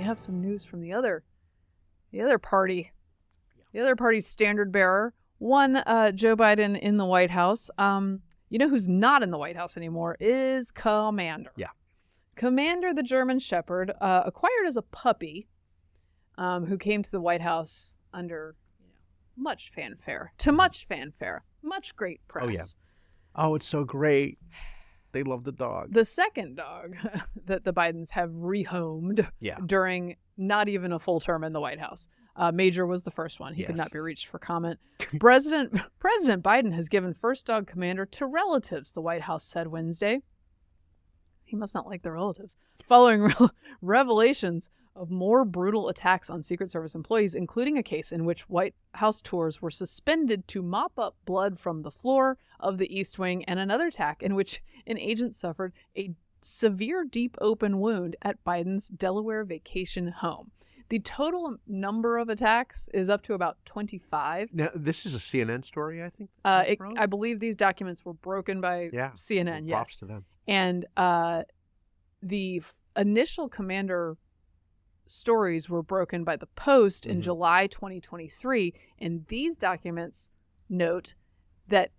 have some news from the other party. The other party's standard bearer. One, Joe Biden in the White House. You know who's not in the White House anymore is Commander. Yeah. Commander, the German Shepherd, acquired as a puppy, who came to the White House under much fanfare. Much great press. Oh, yeah. Oh, it's so great. They love the dog. The second dog that the Bidens have rehomed during not even a full term in the White House. Major was the first one. He could not be reached for comment. President Biden has given first dog Commander to relatives, the White House said Wednesday. He must not like the relatives. Following revelations of more brutal attacks on Secret Service employees, including a case in which White House tours were suspended to mop up blood from the floor of the East Wing, and another attack in which an agent suffered a severe deep open wound at Biden's Delaware vacation home. The total number of attacks is up to about 25. Now, this is a CNN story, I think. I believe these documents were broken by CNN, yes. Props to them. And the initial Commander stories were broken by the Post in July 2023. And these documents note that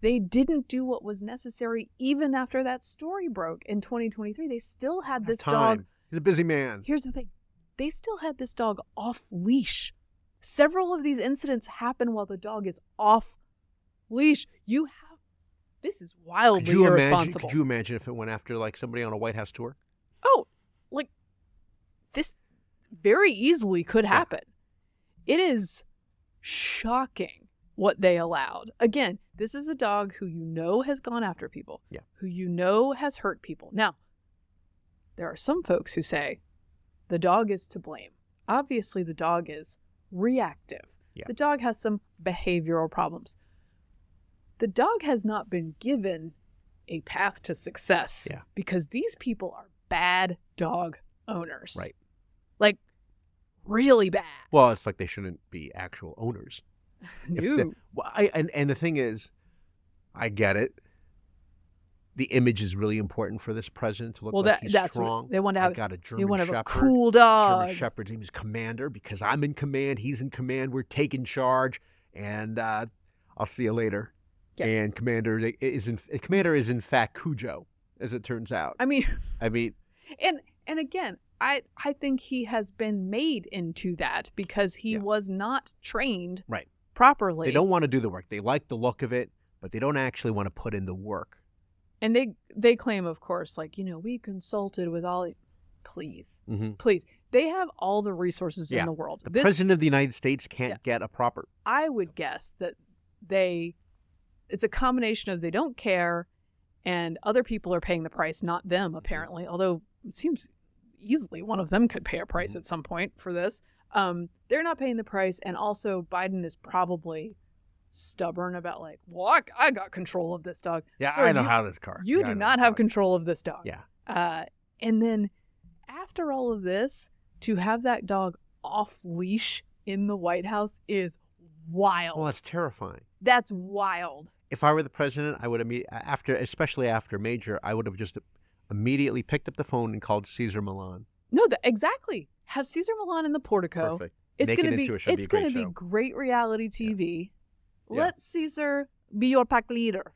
they didn't do what was necessary even after that story broke in 2023. They still had this dog. He's a busy man. Here's the thing. They still had this dog off leash. Several of these incidents happen while the dog is off leash. This is wildly irresponsible. Could you imagine if it went after like somebody on a White House tour? Oh, like this very easily could happen. It is shocking what they allowed. Again, this is a dog who has gone after people, who has hurt people. Now, there are some folks who say the dog is to blame. Obviously, the dog is reactive. Yeah. The dog has some behavioral problems. The dog has not been given a path to success because these people are bad dog owners. Right. Like, really bad. Well, it's like they shouldn't be actual owners. No. And the thing is, I get it. The image is really important for this president to look like he's strong. They want to have. Got a German they want to Shepherd. have a cool dog. German Shepherd's name is Commander because I'm in command. He's in command. We're taking charge, and I'll see you later. Yep. And Commander is in fact Cujo, as it turns out. I mean, and again, I think he has been made into that because he was not trained properly. They don't want to do the work. They like the look of it, but they don't actually want to put in the work. And they claim, of course, like, we consulted with all. Please. They have all the resources in the world. The president of the United States can't get a proper. I would guess that it's a combination of they don't care and other people are paying the price, not them, apparently. Although it seems easily one of them could pay a price at some point for this. They're not paying the price. And also Biden is probably stubborn about like, well, I got control of this dog. Yeah, Sir, I know how this car. You do not have control of this dog. Yeah. And then after all of this, to have that dog off leash in the White House is wild. Well, that's terrifying. That's wild. If I were the president, I would especially after Major, I would have just immediately picked up the phone and called Cesar Millan. No, exactly. Have Cesar Millan in the portico. Perfect. It's going to be great reality TV. Yeah. Let Cesar be your pack leader.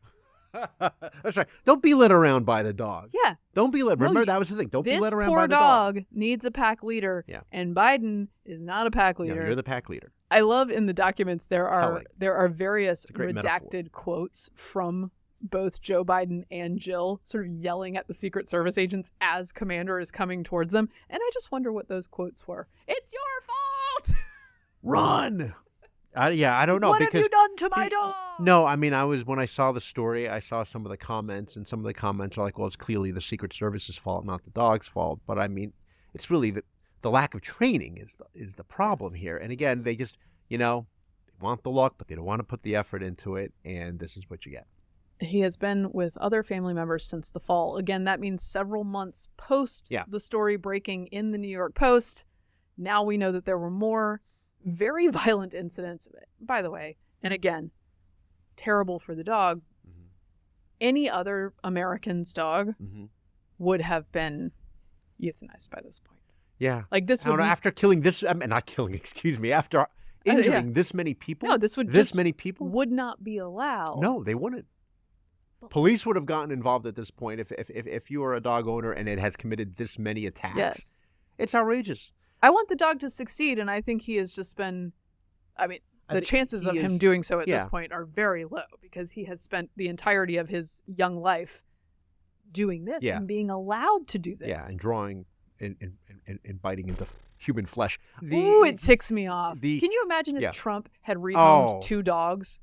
That's right. Don't be led around by the dog. Yeah. Don't be led. Remember, that was the thing. Don't be led around by the dog. This poor dog. Needs a pack leader. Yeah. And Biden is not a pack leader. No, you're the pack leader. I love in the documents there are various redacted metaphor. Quotes from both Joe Biden and Jill sort of yelling at the Secret Service agents as Commander is coming towards them. And I just wonder what those quotes were. It's your fault. Run. I don't know. What have you done to my dog? No, I mean, when I saw the story, I saw some of the comments, and some of the comments are like, well, it's clearly the Secret Service's fault, not the dog's fault. But I mean, it's really the lack of training is the problem here. And again, they just, they want the luck, but they don't want to put the effort into it. And this is what you get. He has been with other family members since the fall. Again, that means several months post the story breaking in the New York Post. Now we know that there were more very violent incidents, by the way. And again, terrible for the dog. Mm-hmm. Any other American's dog would have been euthanized by this point. Yeah. Like this would be... after killing this, not killing, excuse me, after injuring this many people. No, this many people would not be allowed. No, they wouldn't. Police would have gotten involved at this point if you are a dog owner and it has committed this many attacks. Yes. It's outrageous. I want the dog to succeed, and I think he has just been, the chances of him doing so at this point are very low because he has spent the entirety of his young life doing this and being allowed to do this. Yeah, and drawing and biting into human flesh. Ooh, it ticks me off. Can you imagine if Trump had rehomed 2 dogs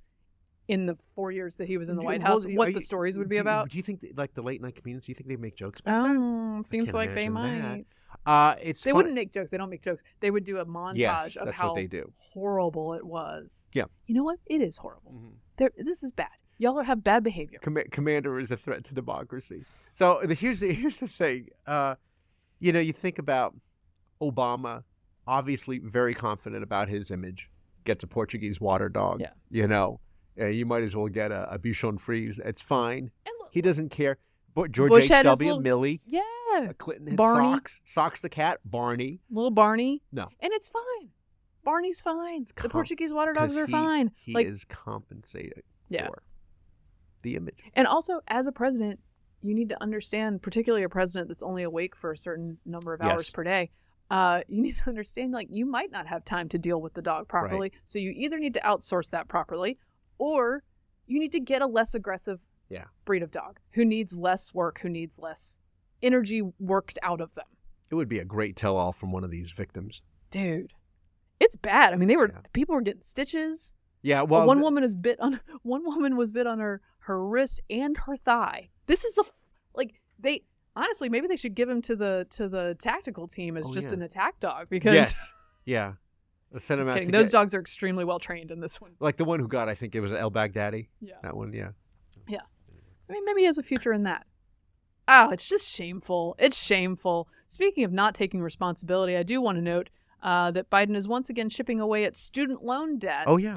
in the 4 years that he was in the White House, what the stories would be about? Do you think, like the late night comedians, do you think they make jokes about that? Seems like they might. They wouldn't make jokes. They don't make jokes. They would do a montage of how what they do. Horrible it was. Yeah. You know what? It is horrible. Mm-hmm. This is bad. Y'all have bad behavior. Commander is a threat to democracy. So here's the thing. You think about Obama, obviously very confident about his image, gets a Portuguese water dog. Yeah. You might as well get a Bichon Frise. It's fine. He doesn't care. But George H.W., Millie. Yeah. Clinton had Barney. Socks the cat. Barney. Little Barney. No. And it's fine. Barney's fine. The Portuguese water dogs are fine. He is compensating for the image. And also, as a president, you need to understand, particularly a president that's only awake for a certain number of hours per day, you need to understand, you might not have time to deal with the dog properly. Right. So you either need to outsource that properly, or you need to get a less aggressive breed of dog who needs less work, who needs less energy worked out of them. It would be a great tell-all from one of these victims. Dude, it's bad. People were getting stitches. Yeah, well, one woman was bit on her wrist and her thigh. This is honestly, maybe they should give him to the tactical team as an attack dog because yeah. Send him just out kidding. Those dogs are extremely well trained in this one. Like the one who got, I think it was El Baghdadi. Yeah. That one, yeah. Yeah. Maybe he has a future in that. Oh, it's just shameful. It's shameful. Speaking of not taking responsibility, I do want to note that Biden is once again chipping away at student loan debt. Oh, yeah.